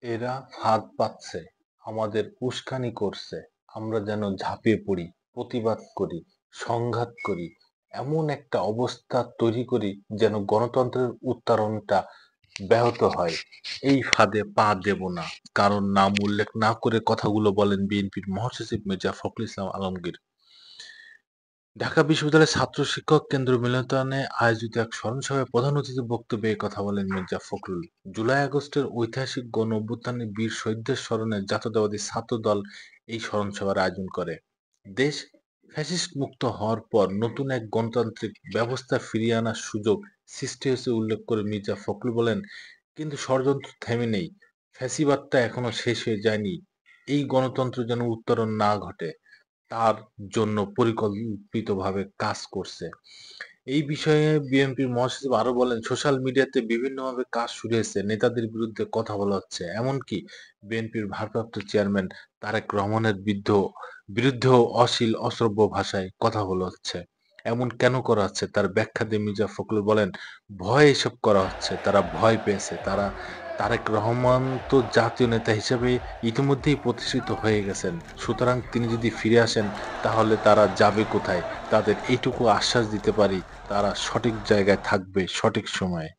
এরা ফাঁদ পাতছে, আমাদের উস্কানি করছে, আমরা যেন ঝাঁপিয়ে পড়ি, প্রতিবাদ করি, সংঘাত করি, এমন একটা অবস্থা তৈরি করি যেন গণতন্ত্রের উত্তরণটা ব্যাহত হয়। এই ফাঁদে পা দেব না। কারণ নাম উল্লেখ না করে কথাগুলো বলেন বিএনপির মহাসচিব মির্জা ফখরুল ইসলাম আলমগীর। ঢাকা বিশ্ববিদ্যালয়ের ছাত্র শিক্ষক কেন্দ্র মিলনায়তনে আয়োজিত এক স্মরণ সভায় প্রধান অতিথির বক্তব্যে এ কথা বলেন মির্জা ফখরুল। জুলাই আগস্টের ঐতিহাসিক গণ অভ্যুত্থানে বীর শহীদদের স্মরণে জাতীয়তাবাদী ছাত্র দল এই স্মরণ সভার আয়োজন করে। দেশ ফ্যাসিস্ট মুক্ত হওয়ার পর নতুন এক গণতান্ত্রিক ব্যবস্থা ফিরিয়ে আনার সুযোগ সৃষ্টি হয়েছে উল্লেখ করে মির্জা ফখরুল বলেন, কিন্তু ষড়যন্ত্র থেমে নেই, ফ্যাসিবাদটা এখনো শেষ হয়ে যায়নি। এই গণতন্ত্র যেন উত্তরণ না ঘটে, তার জন্য পরিকল্পিতভাবে কাজ করছে। এই বিষয়ে বিএনপির মহাসচিব আরো বলেন, সোশ্যাল মিডিয়াতে বিভিন্নভাবে কাজ শুরু হয়েছে, নেতাদের বিরুদ্ধে কথা বলা হচ্ছে, এমনকি বিএনপির ভারপ্রাপ্ত চেয়ারম্যান তারেক রহমানের বিরুদ্ধেও অশ্লীল অশ্রব্য ভাষায় কথা বলা হচ্ছে। এমন কেন করা হচ্ছে তার ব্যাখ্যা দিয়ে মির্জা ফখরুল বলেন, ভয়ে এসব করা হচ্ছে, তারা ভয় পেয়েছে, তারেক রহমান তো জাতীয় নেতা হিসেবে ইতিমধ্যেই প্রতিষ্ঠিত হয়ে গেছেন, সুতরাং তিনি যদি ফিরে আসেন তাহলে তারা যাবে কোথায়? তাদের এইটুকু আশ্বাস দিতে পারি, তারা সঠিক জায়গায় থাকবে সঠিক সময়ে।